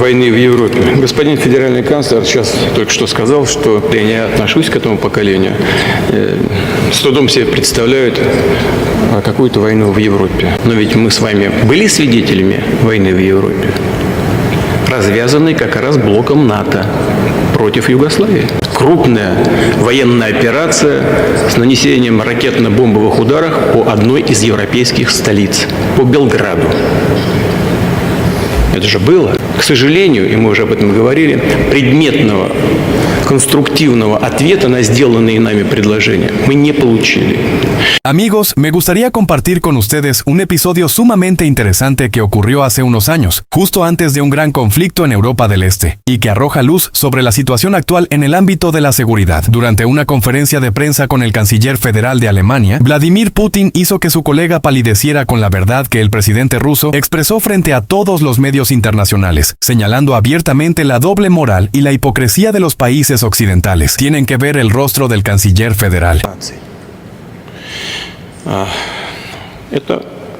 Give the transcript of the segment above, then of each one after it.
войны в Европе. Господин федеральный канцлер сейчас только что сказал, что я не отношусь к этому поколению. С трудом себе представляют какую-то войну в Европе. Но ведь мы с вами были свидетелями войны в Европе, развязанной как раз блоком НАТО против Югославии. Крупная военная операция с нанесением ракетно-бомбовых ударов по одной из европейских столиц, по Белграду. Это же было. К сожалению, и мы уже об этом говорили, предметного, конструктивного ответа на сделанные нами предложения мы не получили. Amigos, me gustaría compartir con ustedes un episodio sumamente interesante que ocurrió hace unos años, justo antes de un gran conflicto en Europa del Este, y que arroja luz sobre la situación actual en el ámbito de la seguridad. Durante una conferencia de prensa con el canciller federal de Alemania, Vladimir Putin hizo que su colega palideciera con la verdad que el presidente ruso expresó frente a todos los medios internacionales, señalando abiertamente la doble moral y la hipocresía de los países occidentales. Tienen que ver el rostro del canciller federal.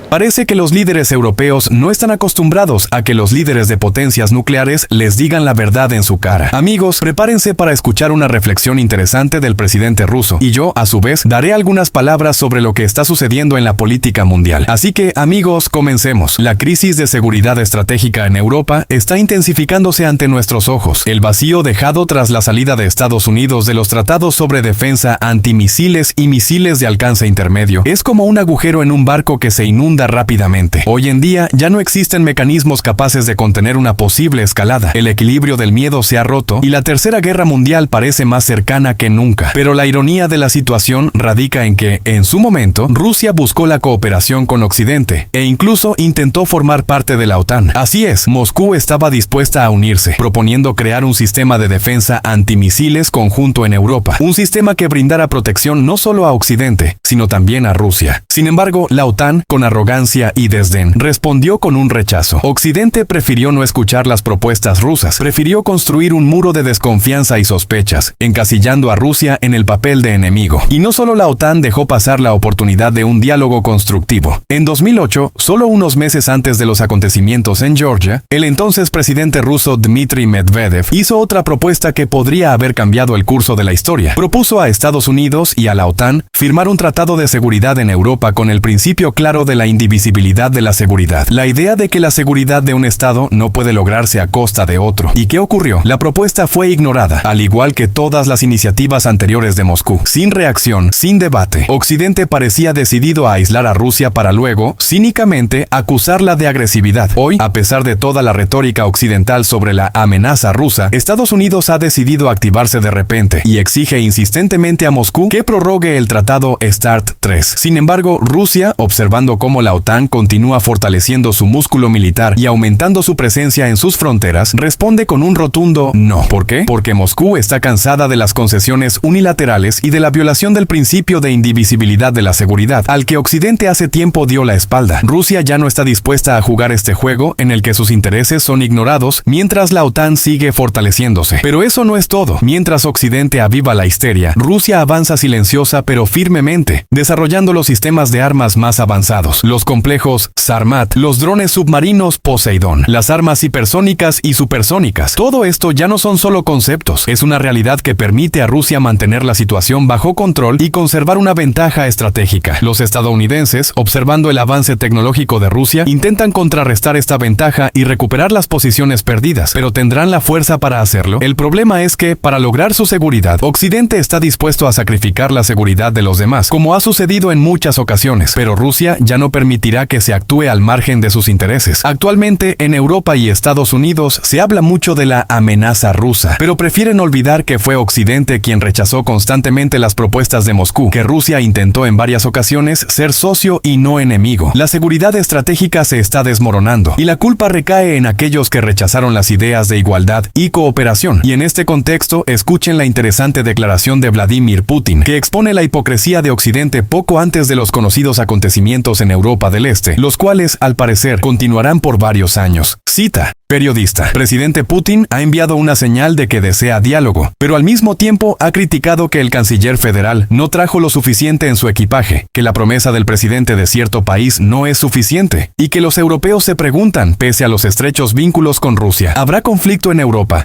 Parece que los líderes europeos no están acostumbrados a que los líderes de potencias nucleares les digan la verdad en su cara. Amigos, prepárense para escuchar una reflexión interesante del presidente ruso, y yo, a su vez, daré algunas palabras sobre lo que está sucediendo en la política mundial. Así que, amigos, comencemos. La crisis de seguridad estratégica en Europa está intensificándose ante nuestros ojos. El vacío dejado tras la salida de Estados Unidos de los tratados sobre defensa antimisiles y misiles de alcance intermedio es como un agujero en un barco que se inunda rápidamente. Hoy en día ya no existen mecanismos capaces de contener una posible escalada. El equilibrio del miedo se ha roto y la Tercera Guerra Mundial parece más cercana que nunca. Pero la ironía de la situación radica en que, en su momento, Rusia buscó la cooperación con Occidente e incluso intentó formar parte de la OTAN. Así es, Moscú estaba dispuesta a unirse, proponiendo crear un sistema de defensa antimisiles conjunto en Europa, un sistema que brindara protección no solo a Occidente, sino también a Rusia. Sin embargo, la OTAN, con arrogancia y desdén, respondió con un rechazo. Occidente prefirió no escuchar las propuestas rusas, prefirió construir un muro de desconfianza y sospechas, encasillando a Rusia en el papel de enemigo. Y no solo la OTAN dejó pasar la oportunidad de un diálogo constructivo. En 2008, solo unos meses antes de los acontecimientos en Georgia, el entonces presidente ruso Dmitry Medvedev hizo otra propuesta que podría haber cambiado el curso de la historia. Propuso a Estados Unidos y a la OTAN firmar un tratado de seguridad en Europa con el principio claro de la indivisibilidad de la seguridad. La idea de que la seguridad de un Estado no puede lograrse a costa de otro. ¿Y qué ocurrió? La propuesta fue ignorada, al igual que todas las iniciativas anteriores de Moscú. Sin reacción, sin debate, Occidente parecía decidido a aislar a Rusia para luego, cínicamente, acusarla de agresividad. Hoy, a pesar de toda la retórica occidental sobre la amenaza rusa, Estados Unidos ha decidido activarse de repente y exige insistentemente a Moscú que prorrogue el tratado START 3. Sin embargo, Rusia, observando cómo la OTAN continúa fortaleciendo su músculo militar y aumentando su presencia en sus fronteras, responde con un rotundo no. ¿Por qué? Porque Moscú está cansada de las concesiones unilaterales y de la violación del principio de indivisibilidad de la seguridad, al que Occidente hace tiempo dio la espalda. Rusia ya no está dispuesta a jugar este juego en el que sus intereses son ignorados mientras la OTAN sigue fortaleciéndose. Pero eso no es todo. Mientras Occidente aviva la histeria, Rusia avanza silenciosa pero firmemente, desarrollando los sistemas de armas más avanzados, los complejos Sarmat, los drones submarinos Poseidón, las armas hipersónicas y supersónicas. Todo esto ya no son solo conceptos, es una realidad que permite a Rusia mantener la situación bajo control y conservar una ventaja estratégica. Los estadounidenses, observando el avance tecnológico de Rusia, intentan contrarrestar esta ventaja y recuperar las posiciones perdidas, pero ¿tendrán la fuerza para hacerlo? El problema es que, para lograr su seguridad, Occidente está dispuesto a sacrificar la seguridad de los demás, como ha sucedido en muchas ocasiones, pero Rusia ya no permitirá que se actúe al margen de sus intereses. Actualmente, en Europa y Estados Unidos se habla mucho de la amenaza rusa, pero prefieren olvidar que fue Occidente quien rechazó constantemente las propuestas de Moscú, que Rusia intentó en varias ocasiones ser socio y no enemigo. La seguridad estratégica se está desmoronando, y la culpa recae en aquellos que rechazaron las ideas de igualdad y cooperación. Y en este contexto, escuchen la interesante declaración de Vladimir Putin, que expone la hipocresía de Occidente poco antes de los conocidos acontecimientos en Europa del Este, los cuales, al parecer, continuarán por varios años. Cita: Periodista. Presidente Putin ha enviado una señal de que desea diálogo, pero al mismo tiempo ha criticado que el canciller federal no trajo lo suficiente en su equipaje, que la promesa del presidente de cierto país no es suficiente, y que los europeos se preguntan, pese a los estrechos vínculos con Rusia, ¿habrá conflicto en Europa?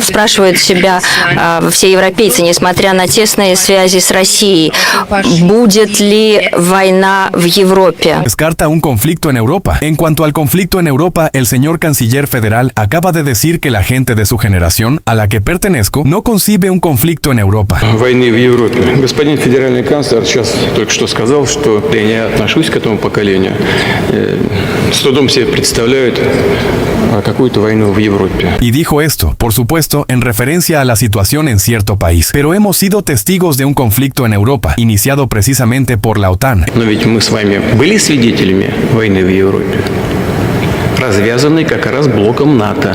Спрашивают себя все европейцы, несмотря на тесные связи с Россией, будет ли война в Европе? Descarta un conflicto en Europa. En cuanto al conflicto en Europa, el señor canciller federal acaba de decir que la gente de su generación, a la que pertenezco, no concibe un conflicto en Europa. Войны в Европе. Господин федеральный канцлер сейчас только что сказал, что я не отношусь к этому поколению. С трудом себе представляют какую-то войну в Европе. Y dijo esto, por supuesto, en referencia a la situación en cierto país. Pero hemos sido testigos de un conflicto en Europa, iniciado precisamente por la OTAN. Но ведь мы с вами были свидетелями войны в Европе, развязанной как раз блоком НАТО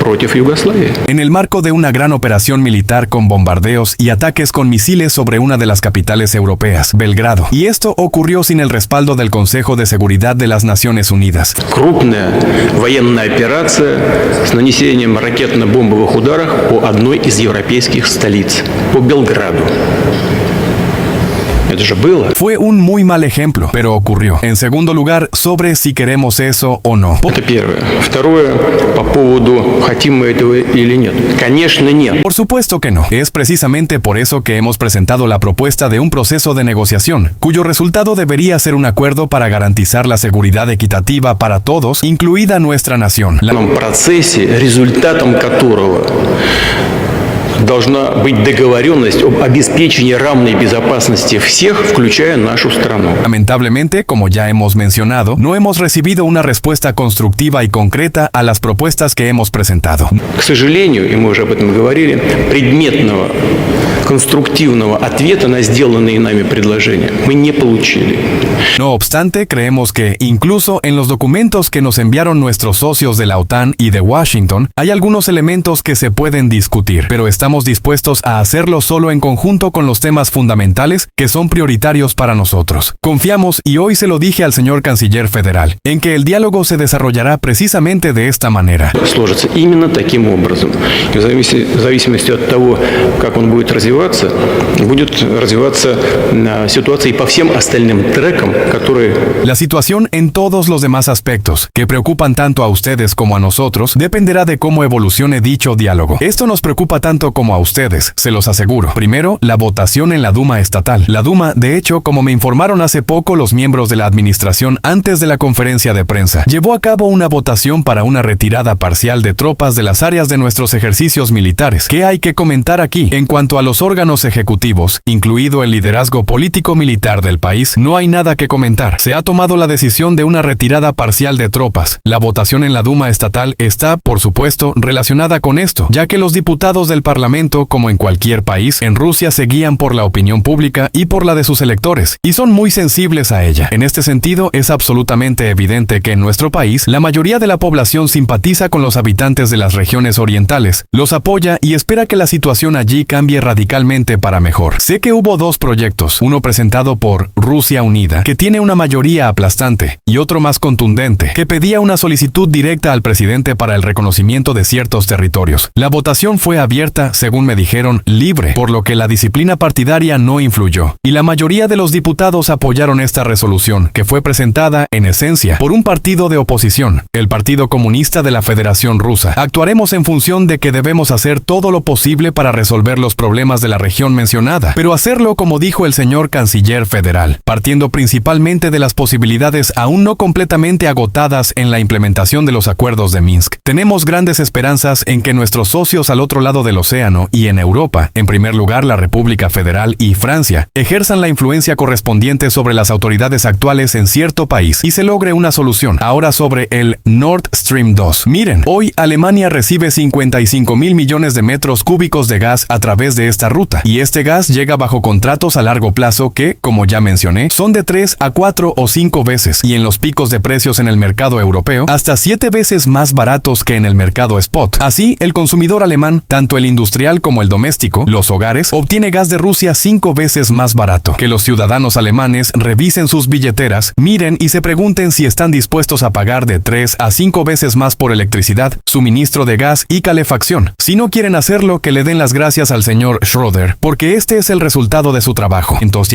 против Югославии. En el marco de una gran operación militar con bombardeos y ataques con misiles sobre una de las capitales europeas, Belgrado. Y esto ocurrió sin el respaldo del Consejo de Seguridad de las Naciones Unidas. Крупная военная операция с нанесением ракетно-бомбовых ударов по одной из европейских столиц, по Белграду. Это же было. Fue un muy mal ejemplo, pero ocurrió. En segundo lugar, sobre si queremos eso o no. Это первое. Второе, по поводу, хотим мы этого или нет. Конечно, нет. Por supuesto que no. Es precisamente por eso que hemos presentado la propuesta de un proceso de negociación, cuyo resultado debería ser un acuerdo para garantizar la seguridad equitativa para todos, incluida nuestra nación. В этом процессе, результатом которого должна быть договоренность об обеспечении равной безопасности всех, включая нашу страну. Lamentablemente, como ya hemos mencionado, no hemos recibido una respuesta constructiva y concreta a las propuestas que hemos presentado. К сожалению, и мы уже об этом говорили, предметного, конструктивного ответа на сделанные нами предложения мы не получили. No obstante, creemos que, incluso en los documentos que nos enviaron nuestros socios de la OTAN y de Washington, hay algunos elementos que se pueden discutir, pero estamos dispuestos a hacerlo solo en conjunto con los temas fundamentales que son prioritarios para nosotros. Confiamos, y hoy se lo dije al señor canciller federal, en que el diálogo se desarrollará precisamente de esta manera. Сложится именно таким образом. И в зависимости от того, как он будет развиваться ситуация и по всем остальным трекам, которые... La situación en todos los demás aspectos, que preocupan tanto a ustedes como a nosotros, dependerá de cómo evolucione dicho diálogo. Esto nos preocupa tanto como a ustedes, se los aseguro. Primero, la votación en la Duma estatal. La Duma, de hecho, como me informaron hace poco los miembros de la administración antes de la conferencia de prensa, llevó a cabo una votación para una retirada parcial de tropas de las áreas de nuestros ejercicios militares. ¿Qué hay que comentar aquí? En cuanto a los órganos ejecutivos, incluido el liderazgo político-militar del país, no hay nada que comentar. Se ha tomado la decisión de una retirada parcial de tropas. La votación en la Duma estatal está, por supuesto, relacionada con esto, ya que los diputados del Parlamento, como en cualquier país, en Rusia se guían por la opinión pública y por la de sus electores, y son muy sensibles a ella. En este sentido, es absolutamente evidente que en nuestro país, la mayoría de la población simpatiza con los habitantes de las regiones orientales, los apoya y espera que la situación allí cambie radicalmente para mejor. Sé que hubo dos proyectos, uno presentado por Rusia Unida, que tiene una mayoría aplastante, y otro más contundente, que pedía una solicitud directa al presidente para el reconocimiento de ciertos territorios. La votación fue abierta, según me dijeron, libre, por lo que la disciplina partidaria no influyó. Y la mayoría de los diputados apoyaron esta resolución, que fue presentada, en esencia, por un partido de oposición, el Partido Comunista de la Federación Rusa. Actuaremos en función de que debemos hacer todo lo posible para resolver los problemas de la región mencionada, pero hacerlo como dijo el señor canciller federal, partiendo principalmente de las posibilidades aún no completamente agotadas en la implementación de los acuerdos de Minsk. Tenemos grandes esperanzas en que nuestros socios al otro lado del océano y en Europa, en primer lugar la República Federal y Francia, ejerzan la influencia correspondiente sobre las autoridades actuales en cierto país y se logre una solución. Ahora sobre el Nord Stream 2. Miren, hoy Alemania recibe 55.000 millones de metros cúbicos de gas a través de esta ruta. ruta, y este gas llega bajo contratos a largo plazo que, como ya mencioné, son de 3 a 4 o 5 veces, y en los picos de precios en el mercado europeo, hasta 7 veces más baratos que en el mercado spot. Así, el consumidor alemán, tanto el industrial como el doméstico, los hogares, obtiene gas de Rusia 5 veces más barato. Que los ciudadanos alemanes revisen sus billeteras, miren y se pregunten si están dispuestos a pagar de 3 a 5 veces más por electricidad, suministro de gas y calefacción. Si no quieren hacerlo, que le den las gracias al señor Schröder, porque este es el resultado de su trabajo. Entonces,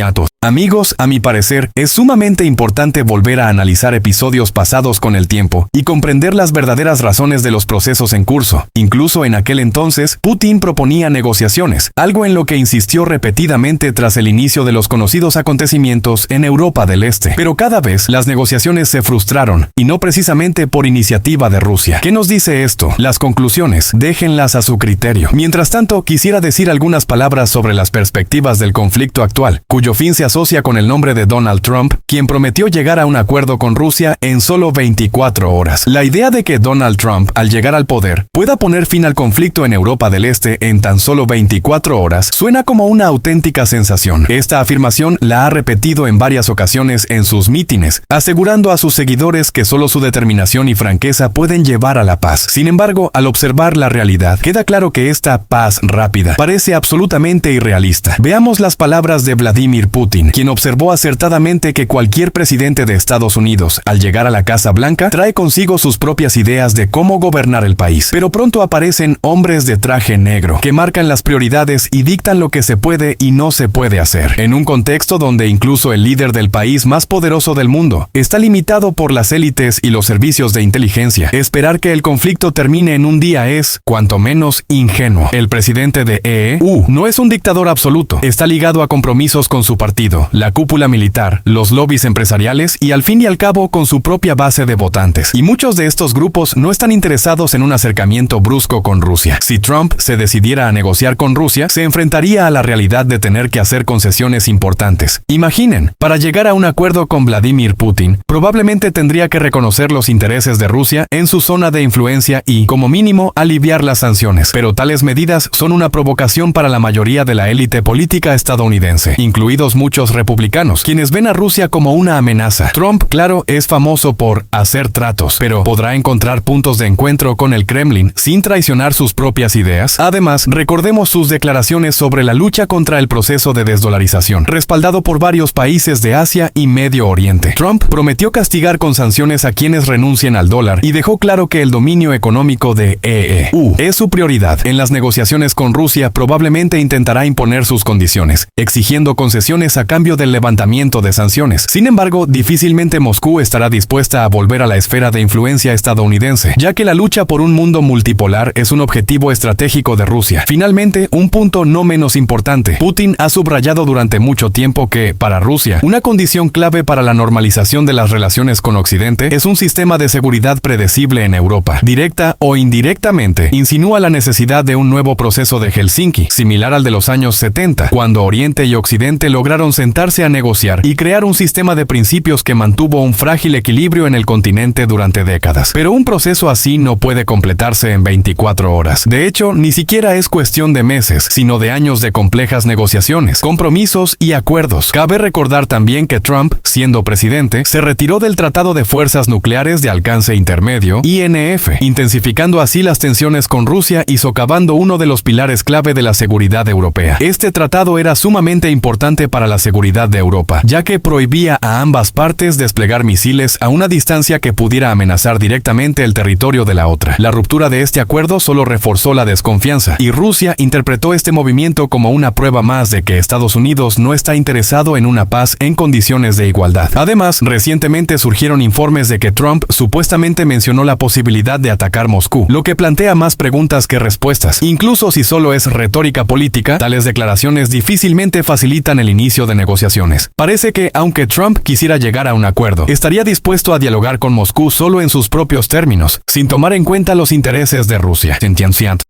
amigos, a mi parecer, es sumamente importante volver a analizar episodios pasados con el tiempo y comprender las verdaderas razones de los procesos en curso. Incluso en aquel entonces, Putin proponía negociaciones, algo en lo que insistió repetidamente tras el inicio de los conocidos acontecimientos en Europa del Este. Pero cada vez las negociaciones se frustraron, y no precisamente por iniciativa de Rusia. ¿Qué nos dice esto? Las conclusiones, déjenlas a su criterio. Mientras tanto, quisiera decir algunas palabras sobre las perspectivas del conflicto actual, cuyo fin se asocia con el nombre de Donald Trump, quien prometió llegar a un acuerdo con Rusia en solo 24 horas. La idea de que Donald Trump, al llegar al poder, pueda poner fin al conflicto en Europa del Este en tan solo 24 horas suena como una auténtica sensación. Esta afirmación la ha repetido en varias ocasiones en sus mítines, asegurando a sus seguidores que solo su determinación y franqueza pueden llevar a la paz. Sin embargo, al observar la realidad, queda claro que esta paz rápida parece absolutamente irrealista. Veamos las palabras de Vladimir Putin, quien observó acertadamente que cualquier presidente de Estados Unidos, al llegar a la Casa Blanca, trae consigo sus propias ideas de cómo gobernar el país. Pero pronto aparecen hombres de traje negro, que marcan las prioridades y dictan lo que se puede y no se puede hacer. En un contexto donde incluso el líder del país más poderoso del mundo está limitado por las élites y los servicios de inteligencia, esperar que el conflicto termine en un día es, cuanto menos, ingenuo. El presidente de EU no es un dictador absoluto, está ligado a compromisos con su partido, la cúpula militar, los lobbies empresariales y al fin y al cabo con su propia base de votantes. Y muchos de estos grupos no están interesados en un acercamiento brusco con Rusia. Si Trump se decidiera a negociar con Rusia, se enfrentaría a la realidad de tener que hacer concesiones importantes. Imaginen, para llegar a un acuerdo con Vladimir Putin, probablemente tendría que reconocer los intereses de Rusia en su zona de influencia y, como mínimo, aliviar las sanciones. Pero tales medidas son una provocación para la mayoría de la élite política estadounidense, incluidos muchos republicanos, quienes ven a Rusia como una amenaza. Trump, claro, es famoso por hacer tratos, pero ¿podrá encontrar puntos de encuentro con el Kremlin sin traicionar sus propias ideas? Además, recordemos sus declaraciones sobre la lucha contra el proceso de desdolarización, respaldado por varios países de Asia y Medio Oriente. Trump prometió castigar con sanciones a quienes renuncien al dólar y dejó claro que el dominio económico de EU es su prioridad. En las negociaciones con Rusia probablemente intentará imponer sus condiciones, exigiendo concesiones a cambio del levantamiento de sanciones. Sin embargo, difícilmente Moscú estará dispuesta a volver a la esfera de influencia estadounidense, ya que la lucha por un mundo multipolar es un objetivo estratégico de Rusia. Finalmente, un punto no menos importante. Putin ha subrayado durante mucho tiempo que, para Rusia, una condición clave para la normalización de las relaciones con Occidente es un sistema de seguridad predecible en Europa. Directa o indirectamente, insinúa la necesidad de un nuevo proceso de Helsinki, similar al de los años 70, cuando Oriente y Occidente lograron sentarse a negociar y crear un sistema de principios que mantuvo un frágil equilibrio en el continente durante décadas. Pero un proceso así no puede completarse en 24 horas. De hecho, ni siquiera es cuestión de meses, sino de años de complejas negociaciones, compromisos y acuerdos. Cabe recordar también que Trump, siendo presidente, se retiró del Tratado de Fuerzas Nucleares de Alcance Intermedio, INF, intensificando así las tensiones con Rusia y socavando uno de los pilares clave de la seguridad europea. Este tratado era sumamente importante para la seguridad de Europa, ya que prohibía a ambas partes desplegar misiles a una distancia que pudiera amenazar directamente el territorio de la otra. La ruptura de este acuerdo solo reforzó la desconfianza, y Rusia interpretó este movimiento como una prueba más de que Estados Unidos no está interesado en una paz en condiciones de igualdad. Además, recientemente surgieron informes de que Trump supuestamente mencionó la posibilidad de atacar Moscú, lo que plantea más preguntas que respuestas. Incluso si solo es retórica política, tales declaraciones difícilmente facilitan el inicio de negociaciones. Parece que, aunque Trump quisiera llegar a un acuerdo, estaría dispuesto a dialogar con Moscú solo en sus propios términos, sin tomar en cuenta los intereses de Rusia.